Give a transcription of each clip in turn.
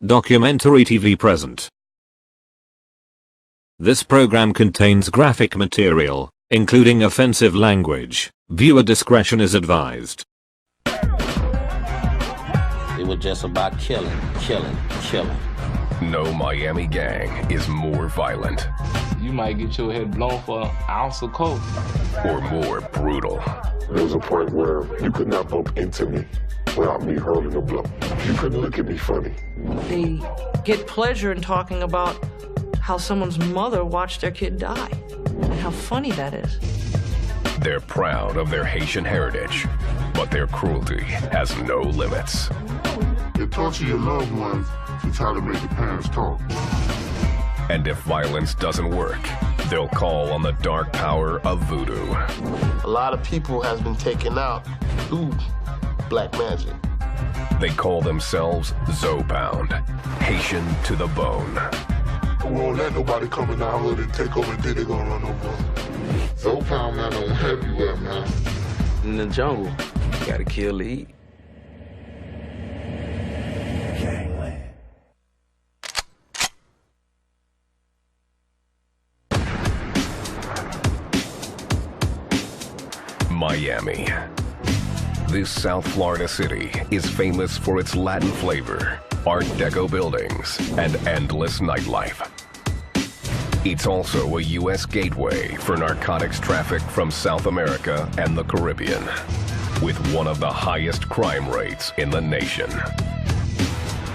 Documentary TV present. This program contains graphic material, including offensive language. Viewer discretion is advised. It was just about killing. No Miami gang is more violent. You might get your head blown for an ounce of coke. Or more brutal. There was a point where you could not bump into me without me hurling a blow. You couldn't look at me funny. They get pleasure in talking about how someone's mother watched their kid die, and how funny that is. They're proud of their Haitian heritage, but their cruelty has no limits. You torture your loved ones to try to make the parents talk. And if violence doesn't work, they'll call on the dark power of voodoo. A lot of people has been taken out through black magic. They call themselves Zopound, Haitian to the bone. We won't let nobody come in our hood and take over and think they're gonna run over us. Zopound man don't have you at, man. In the jungle, you gotta kill to eat. Miami. This South Florida city is famous for its Latin flavor, Art Deco buildings, and endless nightlife. It's also a U.S. gateway for narcotics traffic from South America and the Caribbean, with one of the highest crime rates in the nation.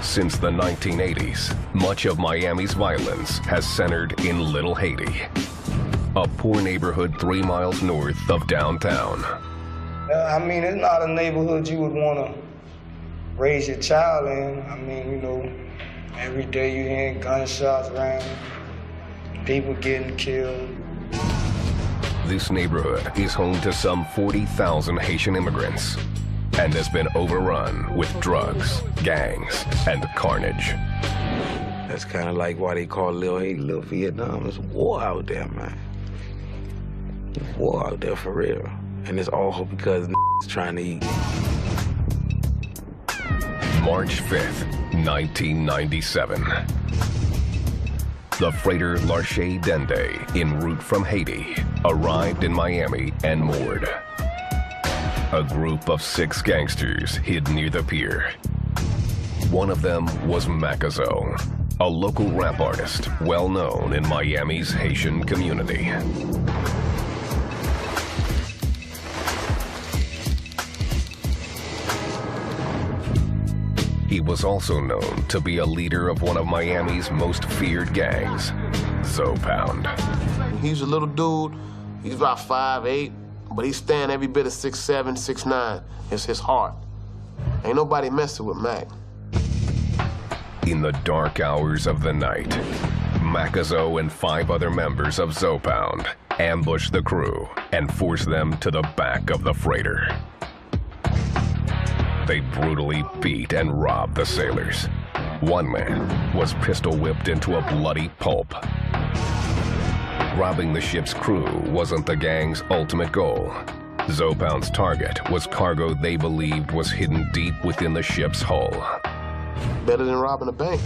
Since the 1980s, much of Miami's violence has centered in Little Haiti, a poor neighborhood 3 miles north of downtown. I mean, it's not a neighborhood you would want to raise your child in. I mean, you know, every day you're hearing gunshots around, people getting killed. This neighborhood is home to some 40,000 Haitian immigrants and has been overrun with drugs, gangs, and carnage. That's kind of like why they call Little Haiti Little Vietnam. There's war out there, man. There's war out there for real. And it's all because trying to eat. March 5th, 1997. The freighter L'Arche Dende, en route from Haiti, arrived in Miami and moored. A group of 6 gangsters hid near the pier. One of them was Macazo, a local rap artist well known in Miami's Haitian community. He was also known to be a leader of one of Miami's most feared gangs, Zopound. He's a little dude. He's about 5'8", but he's standing every bit of 6'7", 6'9". It's his heart. Ain't nobody messing with Mac. In the dark hours of the night, Macazo and 5 other members of Zopound ambushed the crew and forced them to the back of the freighter. They brutally beat and robbed the sailors. One man was pistol whipped into a bloody pulp. Robbing the ship's crew wasn't the gang's ultimate goal. Zopound's target was cargo they believed was hidden deep within the ship's hull. Better than robbing a bank.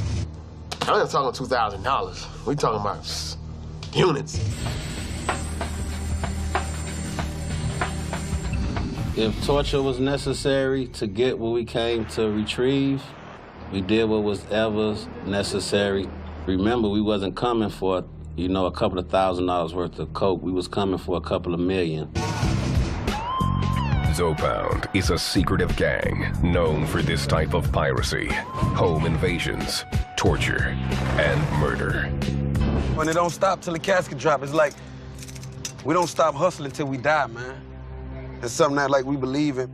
I ain't talking $2,000. We talking about units. If torture was necessary to get what we came to retrieve, we did what was ever necessary. Remember, we wasn't coming for, you know, a couple of $1,000s worth of coke. We was coming for a couple of million. Zopound is a secretive gang known for this type of piracy, home invasions, torture, and murder. When it don't stop till the casket drop, it's like we don't stop hustling till we die, man. It's something that like we believe in.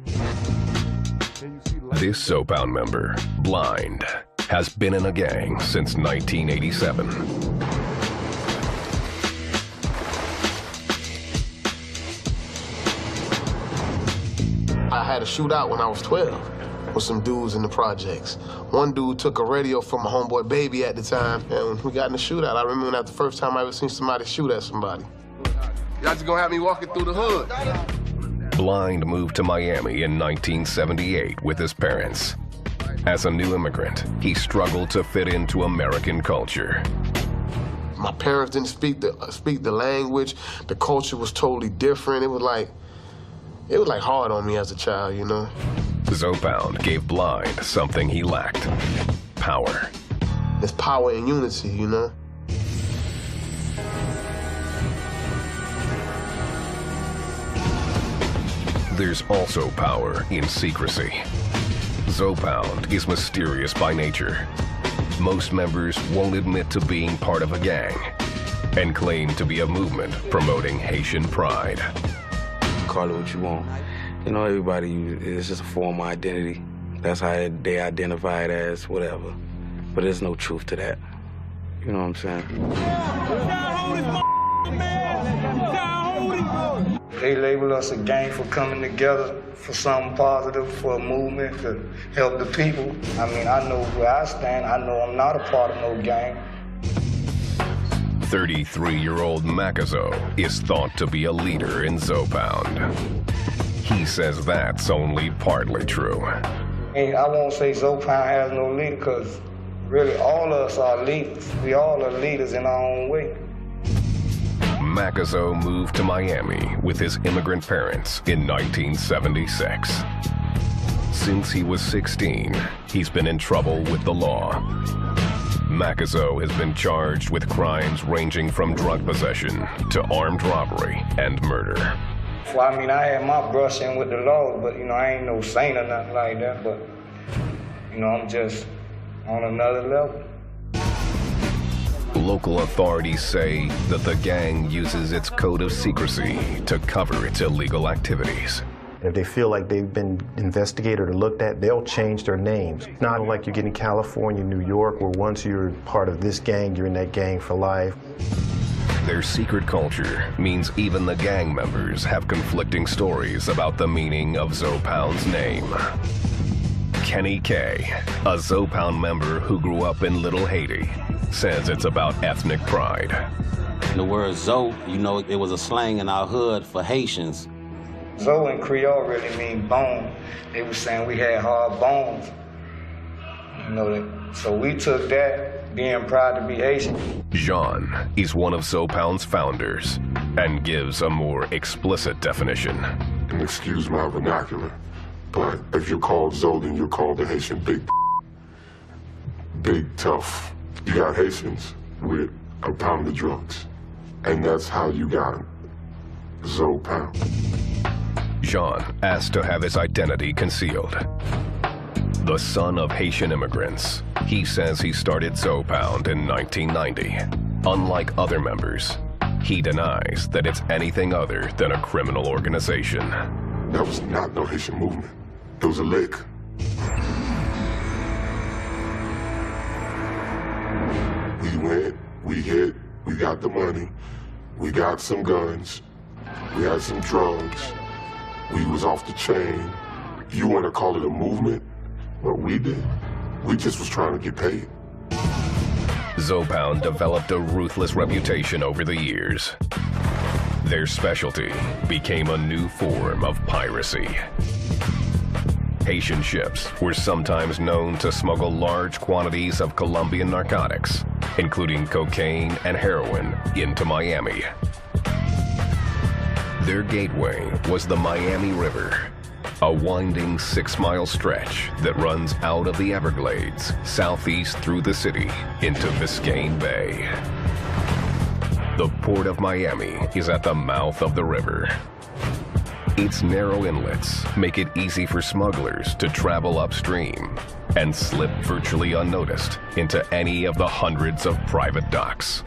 This Zopound member, Blind, has been in a gang since 1987. I had a shootout when I was 12 with some dudes in the projects. One dude took a radio from my homeboy Baby at the time, and we got in a shootout. I remember that the first time I ever seen somebody shoot at somebody. Y'all just gonna have me walking through the hood. Blind moved to Miami in 1978 with his parents. As a new immigrant, he struggled to fit into American culture. My parents didn't speak the language. The culture was totally different. It was like hard on me as a child, you know? Zopound gave Blind something he lacked: power. There's power in unity, you know? There's also power in secrecy. Zopound is mysterious by nature. Most members won't admit to being part of a gang and claim to be a movement promoting Haitian pride. Call it what you want. You know, everybody, it's just a form of identity. That's how they identify it as, whatever. But there's no truth to that. You know what I'm saying? They label us a gang for coming together for something positive, for a movement to help the people. I mean, I know where I stand. I know I'm not a part of no gang. 33-year-old Macazo is thought to be a leader in Zopound. He says that's only partly true. And I won't say Zopound has no leader, because really all of us are leaders. We all are leaders in our own way. Macazo moved to Miami with his immigrant parents in 1976. Since he was 16, he's been in trouble with the law. Macazo has been charged with crimes ranging from drug possession to armed robbery and murder. Well, I mean, I had my brush in with the law, but, you know, I ain't no saint or nothing like that, but, you know, I'm just on another level. Local authorities say that the gang uses its code of secrecy to cover its illegal activities. If they feel like they've been investigated or looked at, they'll change their names. Not like you get in California, New York, where once you're part of this gang, you're in that gang for life. Their secret culture means even the gang members have conflicting stories about the meaning of Zopound's name. Kenny K, a Zopound member who grew up in Little Haiti, says it's about ethnic pride. The word Zo, you know, it was a slang in our hood for Haitians. Zo in Creole really mean bone. They were saying we had hard bones. You know, so we took that, being proud to be Haitian. Jean is one of Zopound's founders and gives a more explicit definition. And excuse my vernacular, but if you're called Zo, then you're called the Haitian big tough. You got Haitians with a pound of drugs, and that's how you got them. Zopound. Jean asked to have his identity concealed. The son of Haitian immigrants, he says he started Zopound in 1990. Unlike other members, he denies that it's anything other than a criminal organization. That was not no Haitian movement. It was a lick. We went, we hit, we got the money, we got some guns, we had some drugs, we was off the chain. You want to call it a movement? What we did? We just was trying to get paid. Zopound developed a ruthless reputation over the years. Their specialty became a new form of piracy. Haitian ships were sometimes known to smuggle large quantities of Colombian narcotics, including cocaine and heroin, into Miami. Their gateway was the Miami River, a winding 6-mile stretch that runs out of the Everglades, southeast through the city, into Biscayne Bay. The Port of Miami is at the mouth of the river. Its narrow inlets make it easy for smugglers to travel upstream and slip virtually unnoticed into any of the hundreds of private docks.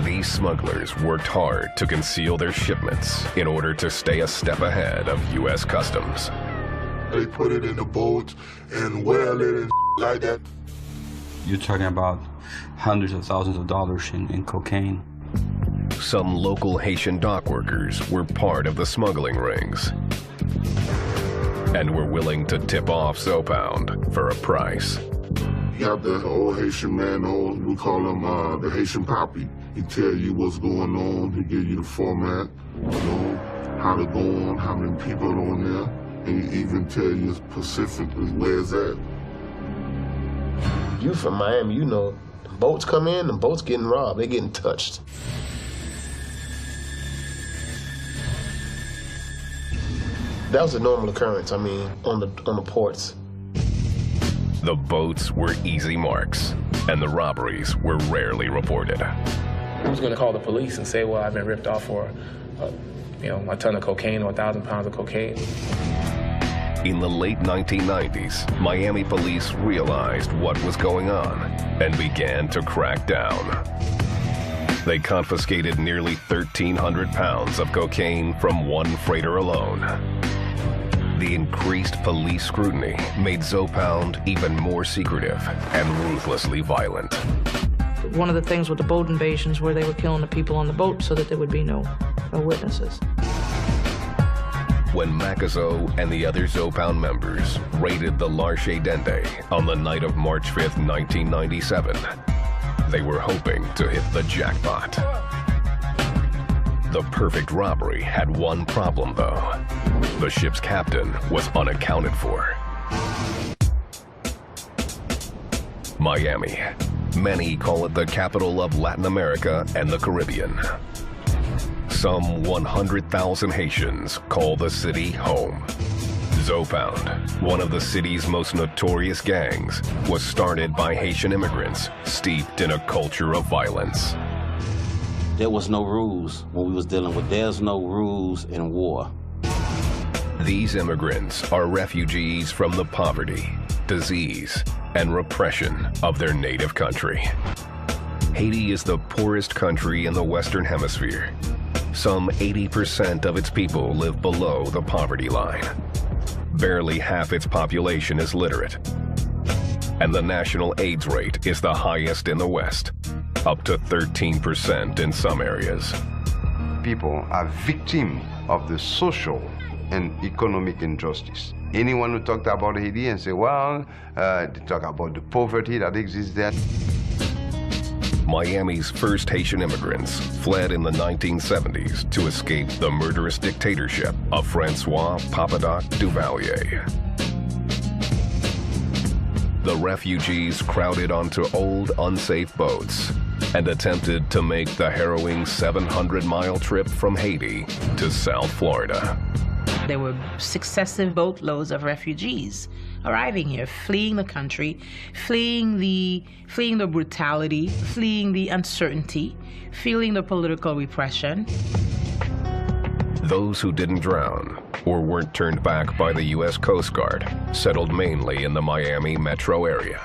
These smugglers worked hard to conceal their shipments in order to stay a step ahead of U.S. Customs. They put it in the boats and well it and like that. You're talking about hundreds of thousands of dollars in cocaine. Some local Haitian dock workers were part of the smuggling rings and were willing to tip off Zopound for a price. You got the old Haitian man, we call him the Haitian Poppy. He tell you what's going on, he give you the format, you know, how to go on, how many people on there, and even tell you specifically where it's at. You from Miami, you know, the boats come in, the boats getting robbed, they getting touched. That was a normal occurrence, I mean, on the ports. The boats were easy marks, and the robberies were rarely reported. Who's going to call the police and say, well, I've been ripped off for, a ton of cocaine or 1,000 pounds of cocaine? In the late 1990s, Miami police realized what was going on and began to crack down. They confiscated nearly 1,300 pounds of cocaine from one freighter alone. The increased police scrutiny made Zopound even more secretive and ruthlessly violent. One of the things with the boat invasions where they were killing the people on the boat so that there would be no witnesses. When Macazo and the other Zopound members raided the L'Arche Dende on the night of March 5th, 1997, they were hoping to hit the jackpot. The perfect robbery had one problem, though. The ship's captain was unaccounted for. Miami. Many call it the capital of Latin America and the Caribbean. Some 100,000 Haitians call the city home. Zopound, one of the city's most notorious gangs, was started by Haitian immigrants steeped in a culture of violence. There was no rules when we was dealing with, there's no rules in war. These immigrants are refugees from the poverty, disease, and repression of their native country. Haiti is the poorest country in the Western Hemisphere. Some 80% of its people live below the poverty line. Barely half its population is literate. And the national AIDS rate is the highest in the West, up to 13% in some areas. People are victims of the social and economic injustice. Anyone who talked about Haiti and say, well, they talk about the poverty that exists there. Miami's first Haitian immigrants fled in the 1970s to escape the murderous dictatorship of Francois Papadoc Duvalier. The refugees crowded onto old, unsafe boats and attempted to make the harrowing 700-mile trip from Haiti to South Florida. There were successive boatloads of refugees arriving here, fleeing the country, fleeing the brutality, fleeing the uncertainty, feeling the political repression. Those who didn't drown or weren't turned back by the U.S. Coast Guard settled mainly in the Miami metro area.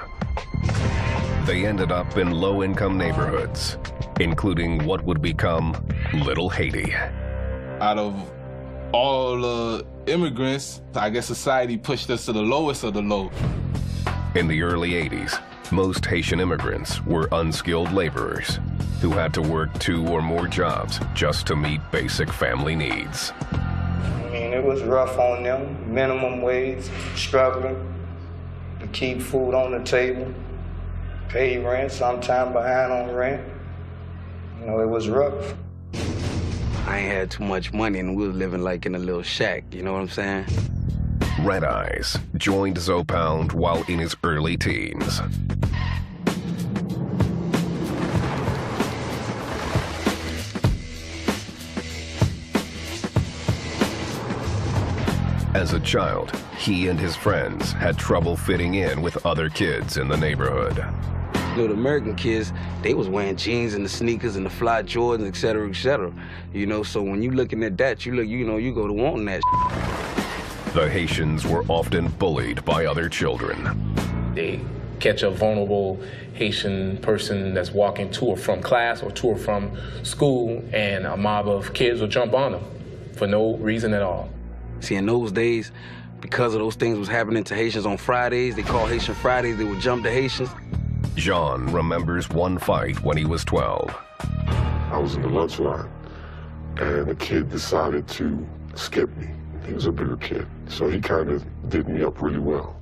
They ended up in low-income neighborhoods, including what would become Little Haiti. Out of all the immigrants, I guess society pushed us to the lowest of the low. In the early 80s, most Haitian immigrants were unskilled laborers who had to work 2 or more jobs just to meet basic family needs. I mean, it was rough on them, minimum wage, struggling to keep food on the table, pay rent, sometime behind on rent. You know, it was rough. I ain't had too much money and we was living like in a little shack, you know what I'm saying? Red Eyes joined Zopound while in his early teens. As a child, he and his friends had trouble fitting in with other kids in the neighborhood. You know, the American kids, they was wearing jeans and the sneakers and the fly Jordans, et cetera, et cetera. You know, so when you looking at that, you go to wanting that. The Haitians were often bullied by other children. They catch a vulnerable Haitian person that's walking to or from class or to or from school, and a mob of kids will jump on them for no reason at all. See, in those days, because of those things was happening to Haitians on Fridays, they called Haitian Fridays, they would jump the Haitians. Jean remembers one fight when he was 12. I was in the lunch line, and a kid decided to skip me. He was a bigger kid, so he kind of did me up really well.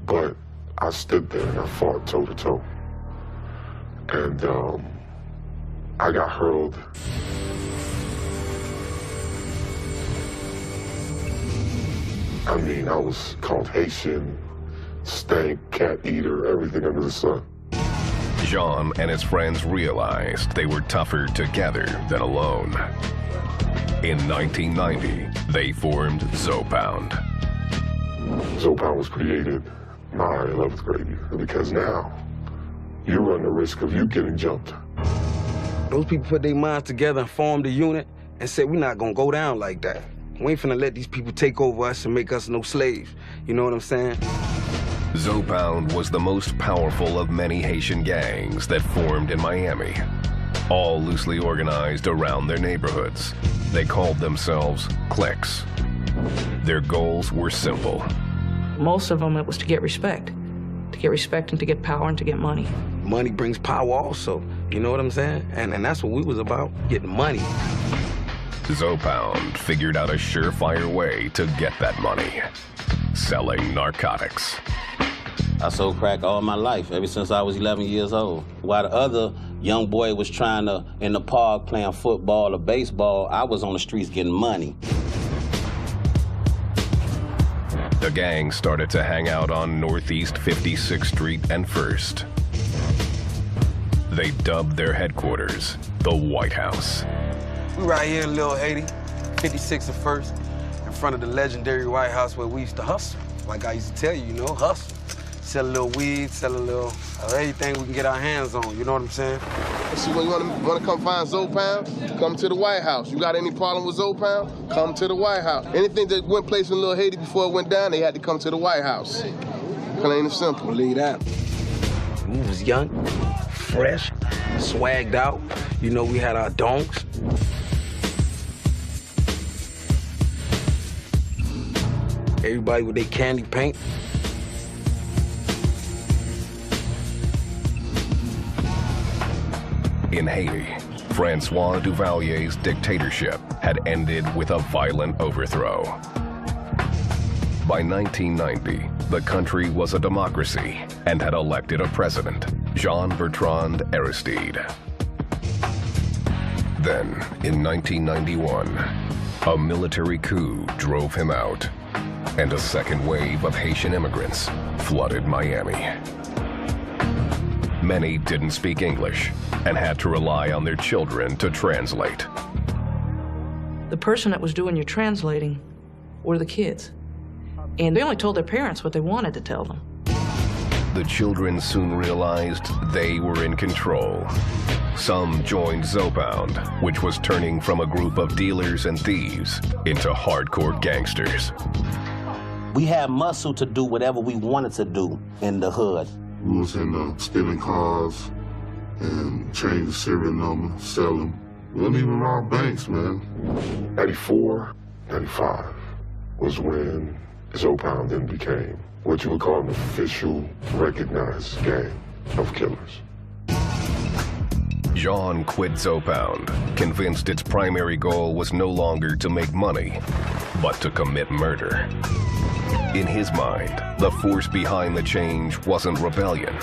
But I stood there and I fought toe-to-toe. And I got hurled. I mean, I was called Haitian, stank, cat eater, everything under the sun. Jean and his friends realized they were tougher together than alone. In 1990, they formed Zopound. Zopound was created my 11th grade year because now you run the risk of you getting jumped. Those people put their minds together and formed a unit and said, we're not gonna go down like that. We ain't finna let these people take over us and make us no slaves. You know what I'm saying? Zopound was the most powerful of many Haitian gangs that formed in Miami, all loosely organized around their neighborhoods. They called themselves cliques. Their goals were simple. Most of them, it was to get respect. To get respect and to get power and to get money. Money brings power also, you know what I'm saying? And that's what we was about, getting money. Zopound figured out a surefire way to get that money, selling narcotics. I sold crack all my life, ever since I was 11 years old. While the other young boy was trying to, in the park, playing football or baseball, I was on the streets getting money. The gang started to hang out on Northeast 56th Street and 1st. They dubbed their headquarters the White House. We right here in Little Haiti, 56th and 1st, in front of the legendary White House where we used to hustle. Like I used to tell you, you know, hustle. Sell a little weed, sell a little everything we can get our hands on, you know what I'm saying? See, when you want to come find Zopound, come to the White House. You got any problem with Zopound? Come to the White House. Anything that went place in Little Haiti before it went down, they had to come to the White House. Plain and simple. Believe that. We was young, fresh, swagged out. You know, we had our donks. Everybody with their candy paint. In Haiti, Francois Duvalier's dictatorship had ended with a violent overthrow. By 1990, the country was a democracy and had elected a president, Jean-Bertrand Aristide. Then, in 1991, a military coup drove him out, and a second wave of Haitian immigrants flooded Miami. Many didn't speak English and had to rely on their children to translate. The person that was doing your translating were the kids. And they only told their parents what they wanted to tell them. The children soon realized they were in control. Some joined Zopound, which was turning from a group of dealers and thieves into hardcore gangsters. We had muscle to do whatever we wanted to do in the hood. We was in stealing cars and change the serial number, sell them. We didn't even rob banks, man. 94, 95 was when Zopound then became what you would call an official, recognized gang of killers. Jean quit Zopound, convinced its primary goal was no longer to make money, but to commit murder. In his mind, the force behind the change wasn't rebellion,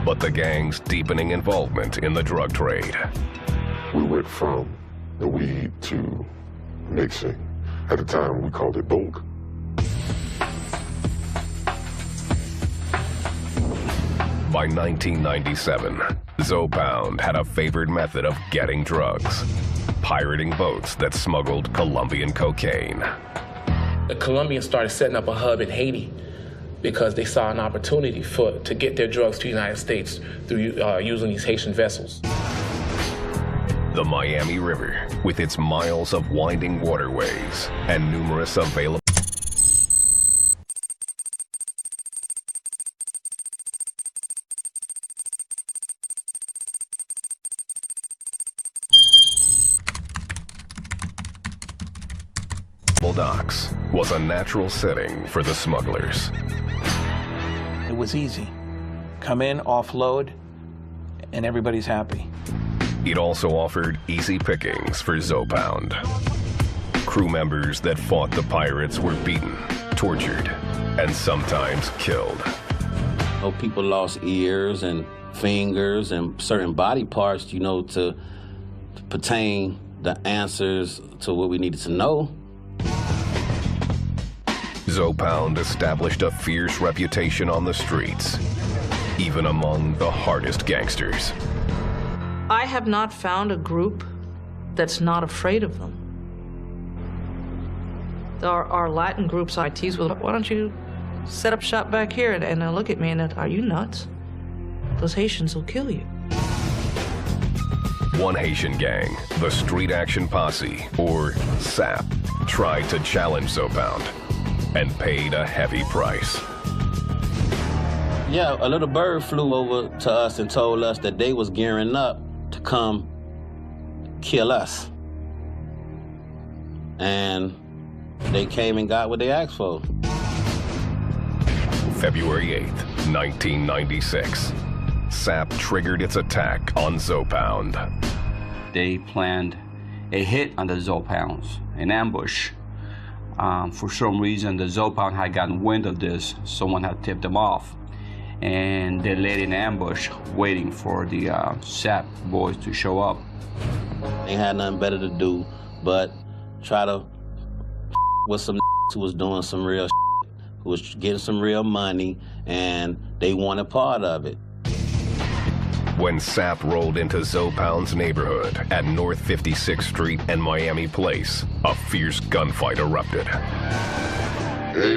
but the gang's deepening involvement in the drug trade. We went from the weed to mixing. At the time, we called it bulk. By 1997, Zopound had a favored method of getting drugs: pirating boats that smuggled Colombian cocaine. The Colombians started setting up a hub in Haiti because they saw an opportunity to get their drugs to the United States through using these Haitian vessels. The Miami River, with its miles of winding waterways and numerous available docks, was a natural setting for the smugglers. It was easy. Come in, offload, and everybody's happy. It also offered easy pickings for Zopound. Crew members that fought the pirates were beaten, tortured, and sometimes killed. Oh, people lost ears and fingers and certain body parts, you know, to pertain the answers to what we needed to know. Zopound established a fierce reputation on the streets, even among the hardest gangsters. I have not found a group that's not afraid of them. There are Latin groups I tease with, why don't you set up shop back here? And they'll look at me and are you nuts? Those Haitians will kill you. One Haitian gang, the Street Action Posse, or SAP, tried to challenge Zopound and paid a heavy price. Yeah, a little bird flew over to us and told us that they was gearing up to come kill us. And they came and got what they asked for. February 8th, 1996. SAP triggered its attack on Zopound. They planned a hit on the Zopounds, an ambush. For some reason, the Zopound had gotten wind of this. Someone had tipped them off. And they laid an ambush waiting for the SAP boys to show up. They had nothing better to do but try to with some who was doing some real who was getting some real money, and they wanted part of it. When SAP rolled into Zopound's neighborhood at North 56th Street and Miami Place, a fierce gunfight erupted. They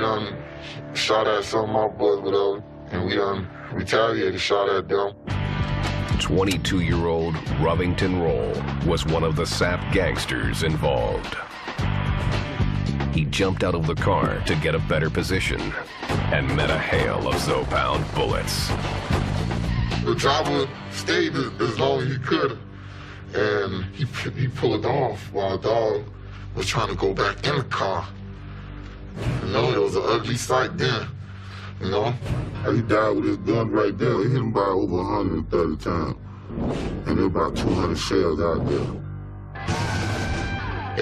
shot at some of my boys, whatever, and we retaliated, shot at them. 22-year-old Rovington Roll was one of the SAP gangsters involved. He jumped out of the car to get a better position and met a hail of Zopound bullets. The driver stayed as long as he could, and he pulled off while the dog was trying to go back in the car. You know, it was an ugly sight then, you know? He died with his gun right there. It hit him by over 130 times, and there were about 200 shells out there.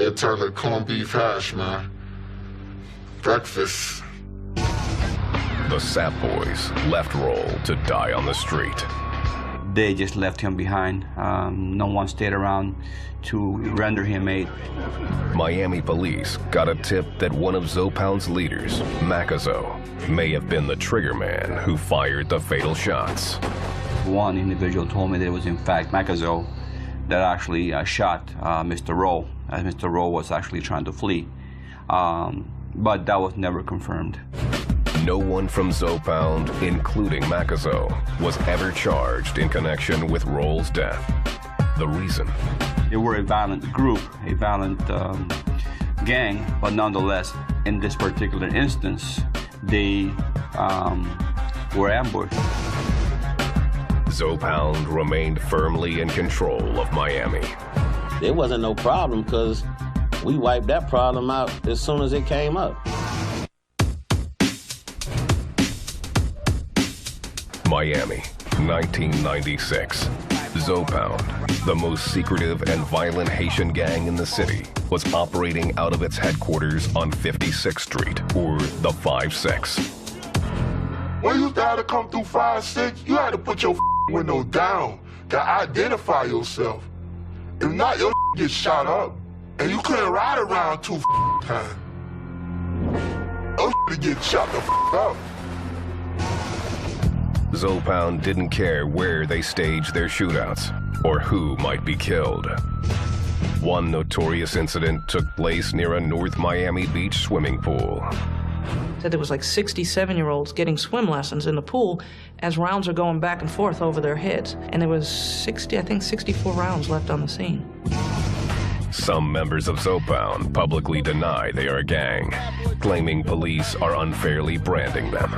It turned to corned beef hash, man. Breakfast. The SAP boys left Roll to die on the street. They just left him behind. No one stayed around to render him aid. Miami police got a tip that one of Zopound's leaders, Macazo, may have been the trigger man who fired the fatal shots. One individual told me that it was in fact Macazo that actually shot Mr. Roll, as Mr. Roll was actually trying to flee. But that was never confirmed. No one from Zopound, including Macazo, was ever charged in connection with Roll's death. The reason? They were a violent group, a violent gang, but nonetheless, in this particular instance, they were ambushed. Zopound remained firmly in control of Miami. There wasn't no problem because we wiped that problem out as soon as it came up. Miami, 1996. Zopound, the most secretive and violent Haitian gang in the city, was operating out of its headquarters on 56th Street, or the 5-6. When you had to come through 5-6, you had to put your window down to identify yourself. If not, your get shot up, and you couldn't ride around too time. Your get shot the up. Zopound didn't care where they staged their shootouts or who might be killed. One notorious incident took place near a North Miami Beach swimming pool. Said there was like 67-year-olds getting swim lessons in the pool as rounds are going back and forth over their heads. And there was 64 rounds left on the scene. Some members of Zopound publicly deny they are a gang, claiming police are unfairly branding them.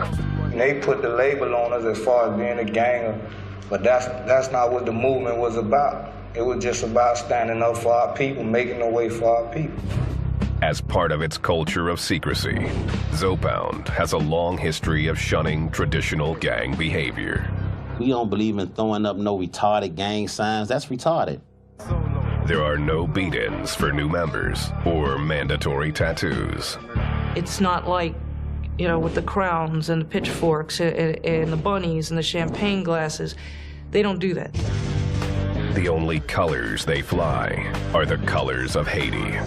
They put the label on us as far as being a gang, but that's not what the movement was about. It was just about standing up for our people, making a way for our people. As part of its culture of secrecy, Zopound has a long history of shunning traditional gang behavior. We don't believe in throwing up no retarded gang signs. That's retarded. There are no beat-ins for new members or mandatory tattoos. It's not like, you know, with the crowns and the pitchforks and the bunnies and the champagne glasses. They don't do that. The only colors they fly are the colors of Haiti.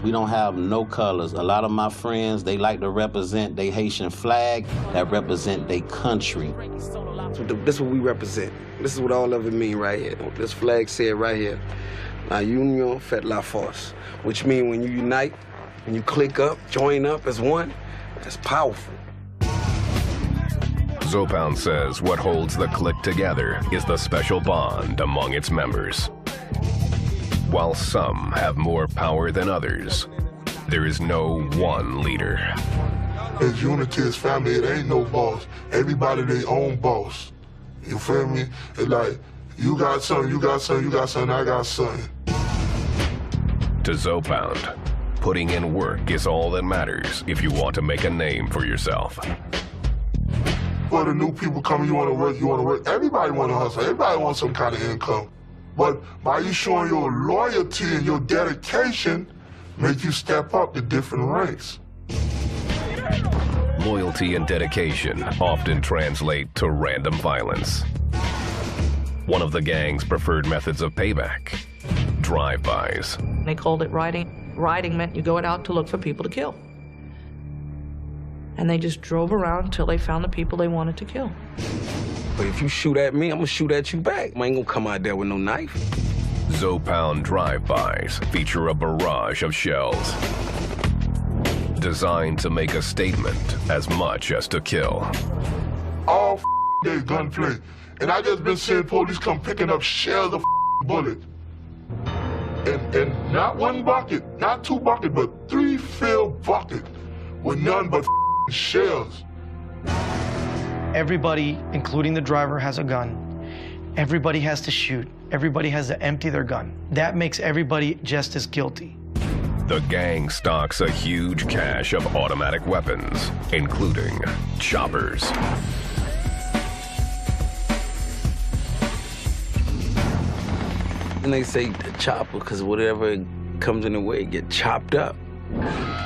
We don't have no colors. A lot of my friends, they like to represent their Haitian flag that represent their country. This is what we represent. This is what all of it mean right here. This flag said right here, La Union fait la force, which means when you unite, when you click up, join up as one, that's powerful. Zopound says what holds the clique together is the special bond among its members. While some have more power than others, there is no one leader. It's unity, it's family, it ain't no boss. Everybody their own boss. You feel me? It's like, you got something, you got something, you got something, I got something. To Zopound, putting in work is all that matters if you want to make a name for yourself. For the new people coming, you want to work. Everybody want to hustle. Everybody wants some kind of income. But by you showing your loyalty and your dedication, make you step up to different ranks. Loyalty and dedication often translate to random violence. One of the gang's preferred methods of payback, drive-bys. They called it riding. Riding meant you go out to look for people to kill. And they just drove around until they found the people they wanted to kill. But if you shoot at me, I'm gonna shoot at you back. I ain't gonna come out there with no knife. Zopound drive-bys feature a barrage of shells, designed to make a statement as much as to kill. All day gunplay. And I just been seeing police come picking up shells of bullets. And not one bucket, not two buckets, but 3 filled buckets with none but shells. Everybody, including the driver, has a gun. Everybody has to shoot. Everybody has to empty their gun. That makes everybody just as guilty. The gang stocks a huge cache of automatic weapons, including choppers. And they say the chopper, because whatever comes in the way, get chopped up.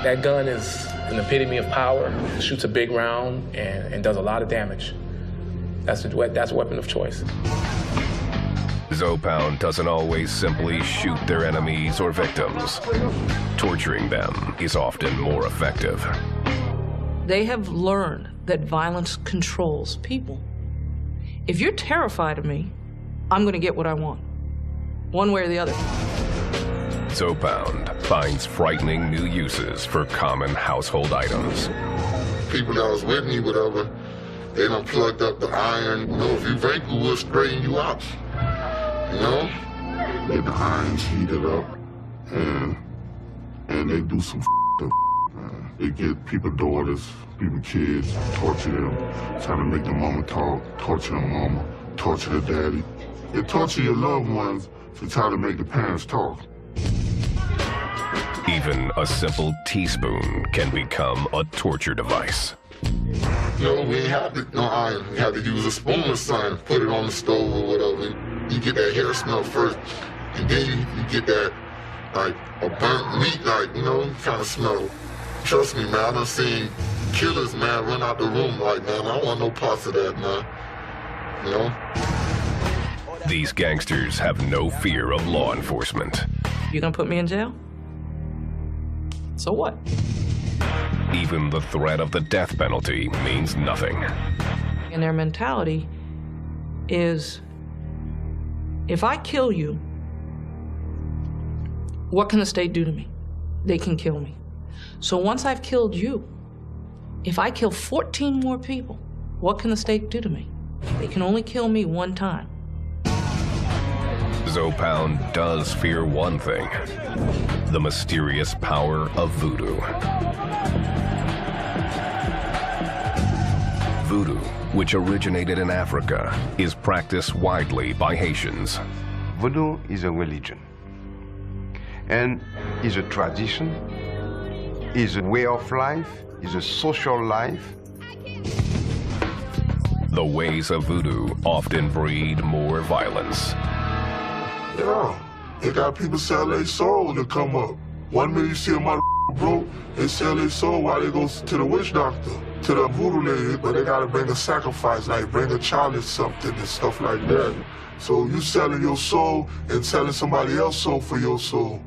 That gun is an epitome of power. It shoots a big round and does a lot of damage. That's a weapon of choice. Zopound doesn't always simply shoot their enemies or victims. Torturing them is often more effective. They have learned that violence controls people. If you're terrified of me, I'm going to get what I want, one way or the other. Zopound finds frightening new uses for common household items. People that was with me, whatever, they done plugged up the iron. You know, if you drink, we will straighten you out. You know? Get the irons heated up, and they do some up. They get people daughters, people kids, torture them, trying to make the mama talk, torture the mama, torture the daddy. They torture your loved ones to try to make the parents talk. Even a simple teaspoon can become a torture device. No, we ain't have no iron. We had to use a spoon or something, put it on the stove or whatever. You get that hair smell first, and then you get that, like, a burnt meat, like, you know, kind of smell. Trust me, man, I done seen killers, man, run out the room like, man, I don't want no parts of that, man. You know? These gangsters have no fear of law enforcement. You gonna put me in jail? So what? Even the threat of the death penalty means nothing. And their mentality is, if I kill you, what can the state do to me? They can kill me. So once I've killed you, if I kill 14 more people, what can the state do to me? They can only kill me one time. Zopound does fear one thing: the mysterious power of voodoo. Voodoo, which originated in Africa, is practiced widely by Haitians. Voodoo is a religion, and is a tradition, is a way of life, is a social life. The ways of voodoo often breed more violence. Yeah, they got people sell their soul to come up. 1 minute you see a mother broke, they sell their soul while they go to the witch doctor, to the voodoo lady, but they gotta bring a sacrifice, like bring a child or something and stuff like that. So you selling your soul and selling somebody else's soul for your soul.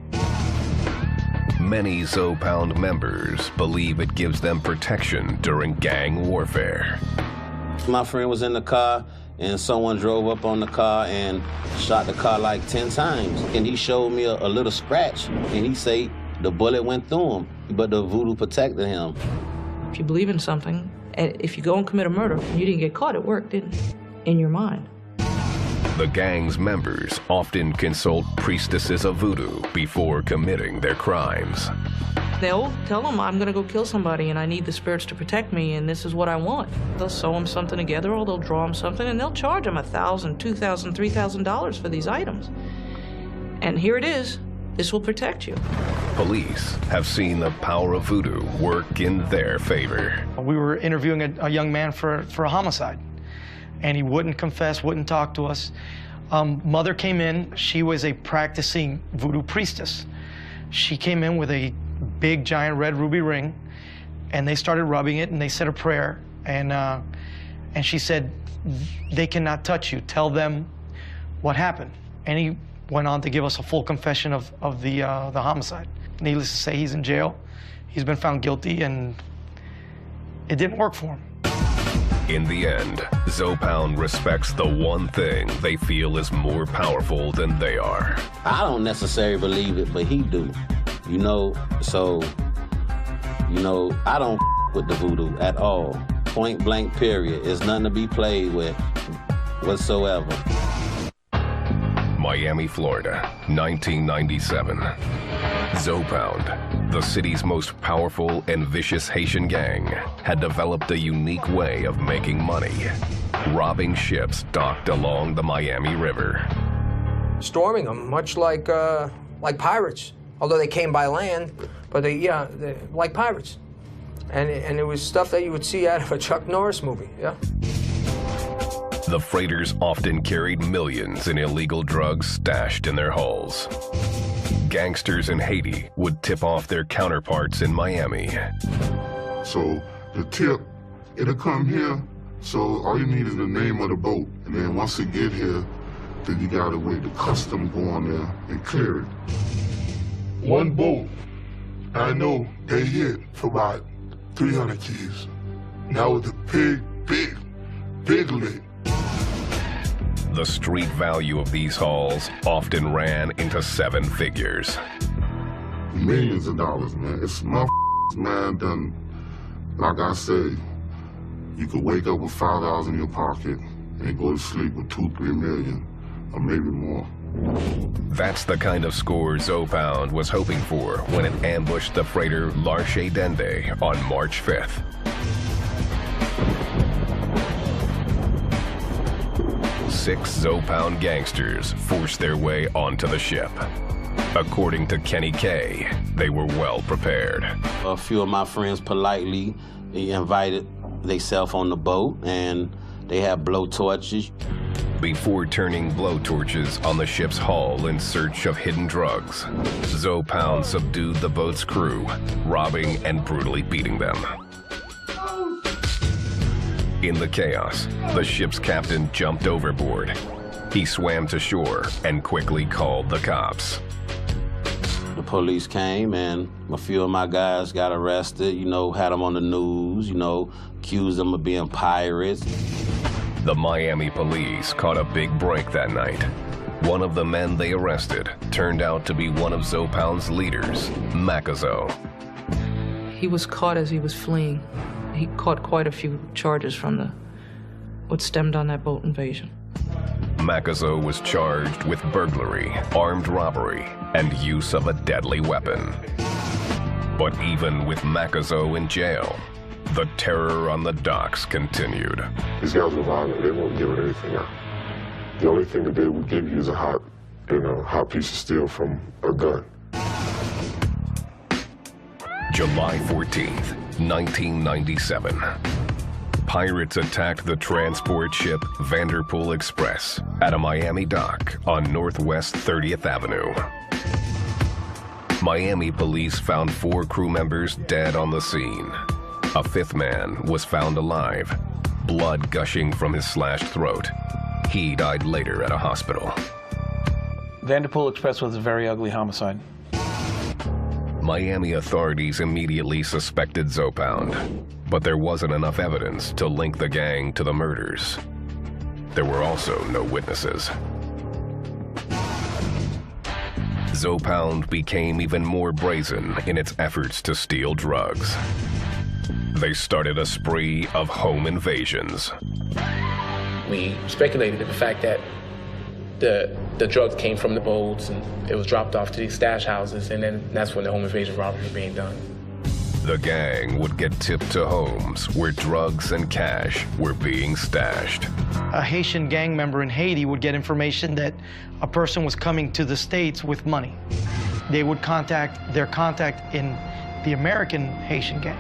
Many Zopound members believe it gives them protection during gang warfare. My friend was in the car and someone drove up on the car and shot the car like 10 times. And he showed me a little scratch and he said the bullet went through him, but the voodoo protected him. If you believe in something, and if you go and commit a murder and you didn't get caught, it worked, didn't it? In your mind. The gang's members often consult priestesses of voodoo before committing their crimes. They'll tell them, I'm gonna go kill somebody and I need the spirits to protect me and this is what I want. They'll sew them something together or they'll draw them something and they'll charge them $1,000, $2,000, $3,000 for these items. And here it is, this will protect you. Police have seen the power of voodoo work in their favor. We were interviewing a young man for a homicide, and he wouldn't confess, wouldn't talk to us. Mother came in. She was a practicing voodoo priestess. She came in with a big, giant red ruby ring, and they started rubbing it, and they said a prayer, and she said, they cannot touch you. Tell them what happened. And he went on to give us a full confession of the homicide. Needless to say, he's in jail. He's been found guilty, and it didn't work for him. In the end, Zopound respects the one thing they feel is more powerful than they are. I don't necessarily believe it, but he do. You know, so, you know, I don't with the voodoo at all. Point blank, period. It's nothing to be played with whatsoever. Miami, Florida, 1997. Zopound, the city's most powerful and vicious Haitian gang, had developed a unique way of making money, robbing ships docked along the Miami River. Storming them, much like pirates, although they came by land, but they're like pirates. And it was stuff that you would see out of a Chuck Norris movie, yeah. The freighters often carried millions in illegal drugs stashed in their hulls. Gangsters in Haiti would tip off their counterparts in Miami. So the tip, it'll come here, so all you need is the name of the boat. And then once it get here, then you gotta wait the custom go on there and clear it. One boat, I know they hit for about 300 keys. Now with the big lick. The street value of these hauls often ran into 7 figures. Millions of dollars, man. It's man, done. Like I say, you could wake up with $5 in your pocket and go to sleep with 2-3 million, or maybe more. That's the kind of score Zopound was hoping for when it ambushed the freighter L'Arche Dende on March 5th. Six Zopound gangsters forced their way onto the ship. According to Kenny K, they were well prepared. A few of my friends politely invited themselves on the boat, and they had blowtorches. Before turning blowtorches on the ship's hull in search of hidden drugs, Zopound subdued the boat's crew, robbing and brutally beating them. In the chaos, the ship's captain jumped overboard. He swam to shore and quickly called the cops. The police came and a few of my guys got arrested, you know, had them on the news, you know, accused them of being pirates. The Miami police caught a big break that night. One of the men they arrested turned out to be one of Zopound's leaders, Makazo. He was caught as he was fleeing. He caught quite a few charges from what stemmed on that boat invasion. Makazo was charged with burglary, armed robbery, and use of a deadly weapon. But even with Makazo in jail, the terror on the docks continued. These guys were violent. They won't give anything out. The only thing that they would give you is a hot piece of steel from a gun. July 14th, 1997. Pirates attacked the transport ship Vanderpool Express at a Miami dock on Northwest 30th Avenue. Miami police found 4 crew members dead on the scene. A 5th man was found alive, blood gushing from his slashed throat. He died later at a hospital. Vanderpool Express was a very ugly homicide. Miami authorities immediately suspected Zopound, but there wasn't enough evidence to link the gang to the murders. There were also no witnesses. Zopound became even more brazen in its efforts to steal drugs. They started a spree of home invasions. We speculated the fact that the drugs came from the boats and it was dropped off to these stash houses, and then that's when the home invasion robberies were being done. The gang would get tipped to homes where drugs and cash were being stashed. A Haitian gang member in Haiti would get information that a person was coming to the States with money. They would contact their contact in the American Haitian gang,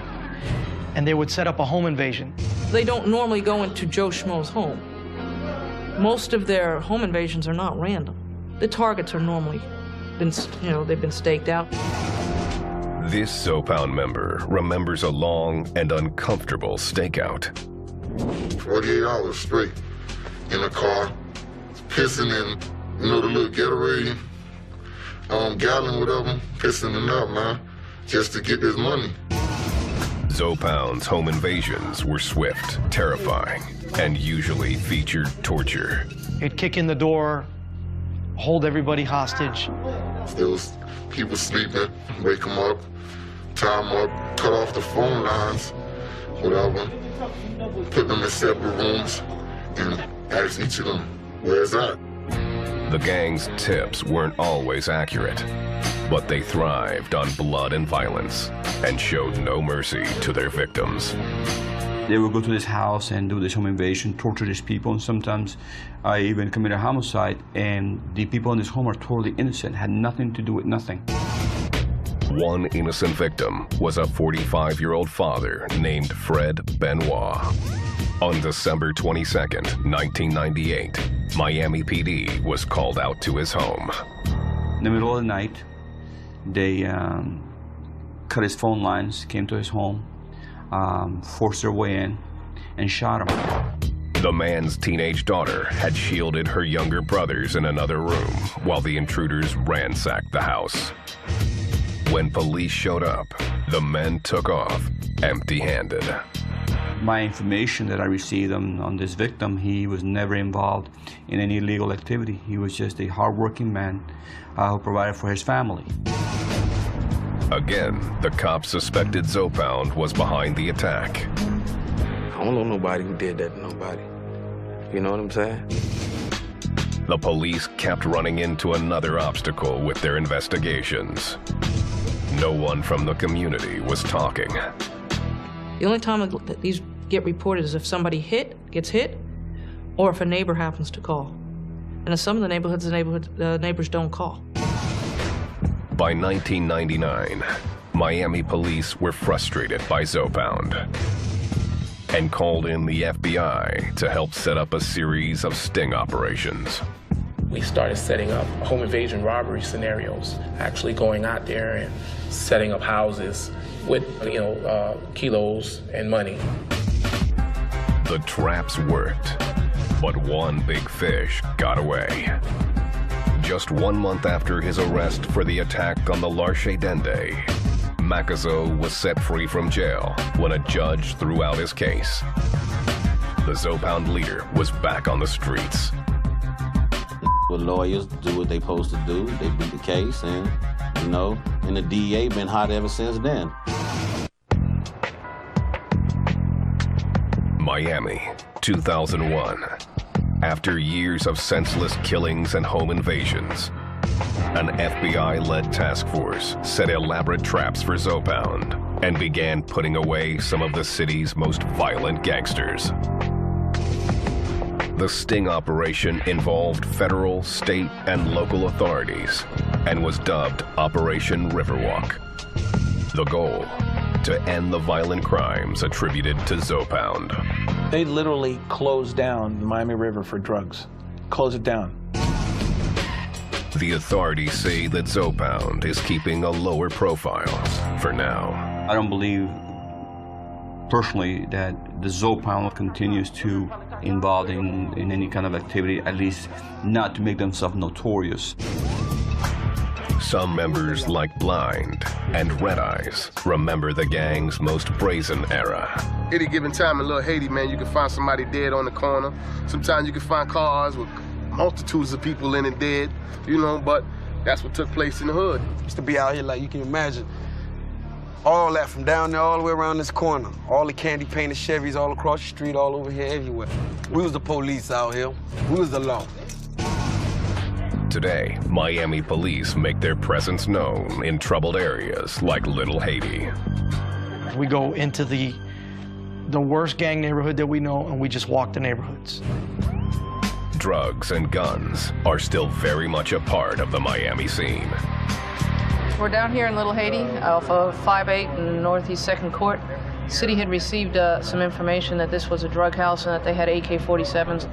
and they would set up a home invasion. They don't normally go into Joe Schmo's home. Most of their home invasions are not random. The targets are normally they've been staked out. This Zopound member remembers a long and uncomfortable stakeout. 48 hours straight in a car, pissing in, the little Gatorade gallon, whatever, pissing it up, man, just to get this money. Zopound's home invasions were swift, terrifying, and usually featured torture. They'd kick in the door, hold everybody hostage. There was people sleeping, wake them up, tie them up, cut off the phone lines, whatever, put them in separate rooms, and ask each of them, where's that? The gang's tips weren't always accurate, but they thrived on blood and violence and showed no mercy to their victims. They would go to this house and do this home invasion, torture these people, and sometimes I even committed a homicide, and the people in this home are totally innocent, had nothing to do with nothing. One innocent victim was a 45-year-old father named Fred Benoit. On December 22nd, 1998, Miami PD was called out to his home. In the middle of the night, they cut his phone lines, came to his home, forced their way in, and shot him. The man's teenage daughter had shielded her younger brothers in another room while the intruders ransacked the house. When police showed up, the men took off empty-handed. My information that I received on this victim, he was never involved in any illegal activity. He was just a hardworking man who provided for his family. Again, the cops suspected Zopound was behind the attack. I don't know nobody who did that to nobody. You know what I'm saying? The police kept running into another obstacle with their investigations. No one from the community was talking. The only time that these get reported is if somebody gets hit, or if a neighbor happens to call. And in some of the neighborhoods, the neighbors don't call. By 1999, Miami police were frustrated by Zopound and called in the FBI to help set up a series of sting operations. We started setting up home invasion robbery scenarios, actually going out there and setting up houses with, kilos and money. The traps worked, but one big fish got away. Just 1 month after his arrest for the attack on the Larche Dende, Macazo was set free from jail when a judge threw out his case. The Zopound leader was back on the streets. Well, lawyers do what they supposed to do. They beat the case, and and the DEA been hot ever since then. Miami, 2001. After years of senseless killings and home invasions, an FBI-led task force set elaborate traps for Zopound and began putting away some of the city's most violent gangsters. The sting operation involved federal, state, and local authorities and was dubbed Operation Riverwalk. The goal, to end the violent crimes attributed to Zopound. They literally closed down the Miami River for drugs. Close it down. The authorities say that Zopound is keeping a lower profile for now. I don't believe personally that the Zopan continues to involve in any kind of activity, at least not to make themselves notorious. Some members, like Blind and Red Eyes, remember the gang's most brazen era. Any given time in Little Haiti, man, you can find somebody dead on the corner. Sometimes you can find cars with multitudes of people in it dead, you know, but that's what took place in the hood. Used to be out here, like you can imagine, all that from down there all the way around this corner. All the candy painted Chevys all across the street, all over here, everywhere. We was the police out here. We was the law. Today, Miami police make their presence known in troubled areas like Little Haiti. We go into the worst gang neighborhood that we know, and we just walk the neighborhoods. Drugs and guns are still very much a part of the Miami scene. We're down here in Little Haiti off of 5-8 and Northeast 2nd Court. The city had received some information that this was a drug house and that they had AK-47s.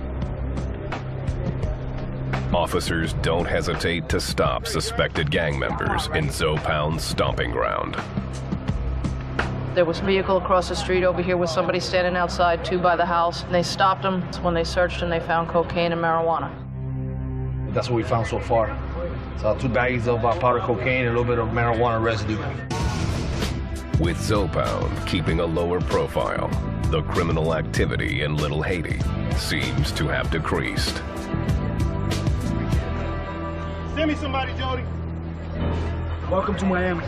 Officers don't hesitate to stop suspected gang members in Zopan's stomping ground. There was a vehicle across the street over here with somebody standing outside, 2 by the house. And they stopped them. When they searched them, they found cocaine and marijuana. That's what we found so far. So 2 bags of powder cocaine and a little bit of marijuana residue. With Zopan keeping a lower profile, the criminal activity in Little Haiti seems to have decreased. Send me somebody, Jody. Welcome to Miami.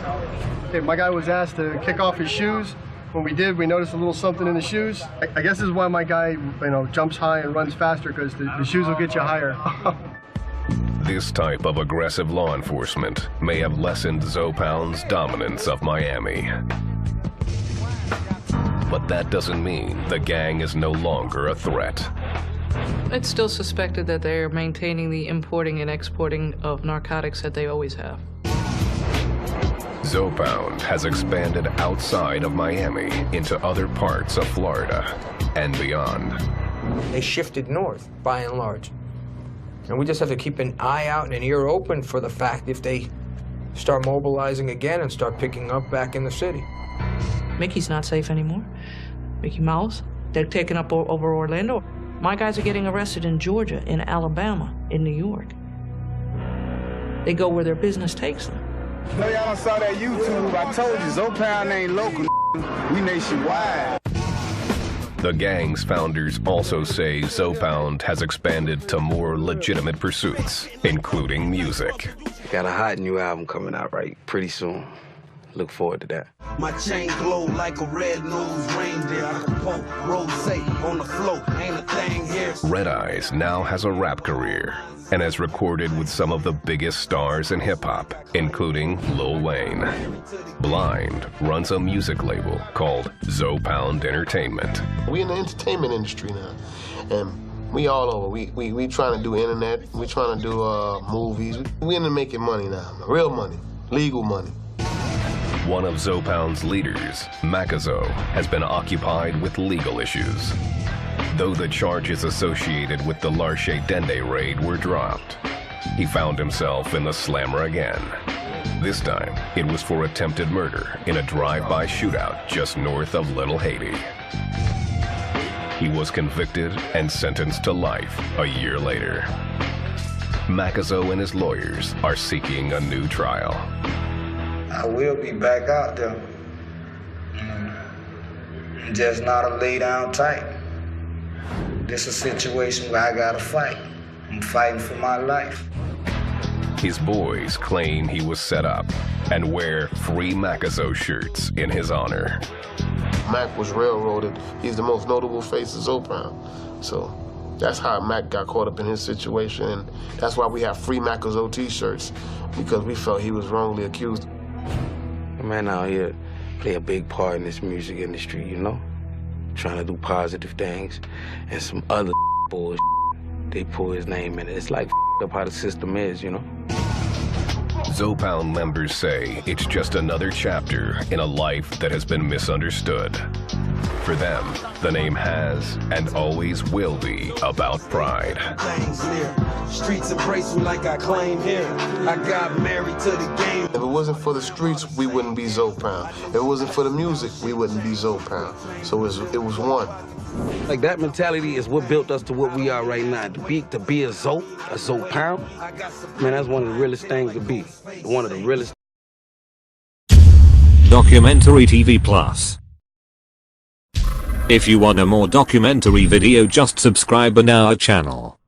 Okay, my guy was asked to kick off his shoes. When we did, we noticed a little something in the shoes. I guess this is why my guy, jumps high and runs faster, because the shoes will get you higher. This type of aggressive law enforcement may have lessened Zopan's dominance of Miami. But that doesn't mean the gang is no longer a threat. It's still suspected that they're maintaining the importing and exporting of narcotics that they always have. Zopan has expanded outside of Miami into other parts of Florida and beyond. They shifted north, by and large. And we just have to keep an eye out and an ear open for the fact if they start mobilizing again and start picking up back in the city. Mickey's not safe anymore. Mickey Mouse, they're taking up over Orlando. My guys are getting arrested in Georgia, in Alabama, in New York. They go where their business takes them. No, y'all saw that YouTube. I told you, Zopan ain't local, we nationwide. The gang's founders also say Zopan has expanded to more legitimate pursuits, including music. Got a hot new album coming out pretty soon. Look forward to that. My chain glow like a red-nosed reindeer. I can poke rosé on the float. Ain't a thing here. Red Eyes now has a rap career and has recorded with some of the biggest stars in hip-hop, including Lil Wayne. Blind runs a music label called Zopan Entertainment. We in the entertainment industry now, and we all over. We trying to do internet. We trying to do movies. We into making money now, real money, legal money. One of Zopan's leaders, Macazo, has been occupied with legal issues. Though the charges associated with the Larche Dende raid were dropped, he found himself in the slammer again. This time, it was for attempted murder in a drive-by shootout just north of Little Haiti. He was convicted and sentenced to life a year later. Macazo and his lawyers are seeking a new trial. I will be back out there. Just not a lay down type. This is a situation where I gotta fight. I'm fighting for my life. His boys claim he was set up and wear Free Macazo shirts in his honor. Mac was railroaded. He's the most notable face of Zopan. So that's how Mac got caught up in his situation, and that's why we have Free Macazo t-shirts, because we felt he was wrongly accused. A man out here play a big part in this music industry, trying to do positive things, and some other bullshit, they pull his name in it. It's like up how the system is, Zopound members say it's just another chapter in a life that has been misunderstood. For them, the name has and always will be about pride. Things near. Streets embrace me like I claim here. I got married to the game. If it wasn't for the streets, we wouldn't be Zopound. If it wasn't for the music, we wouldn't be Zopound. So it was one. Like that mentality is what built us to what we are right now. To be a Zopound, man, that's one of the realest things to be. One of the realest. Documentary TV Plus. If you want a more documentary video, just subscribe on our channel.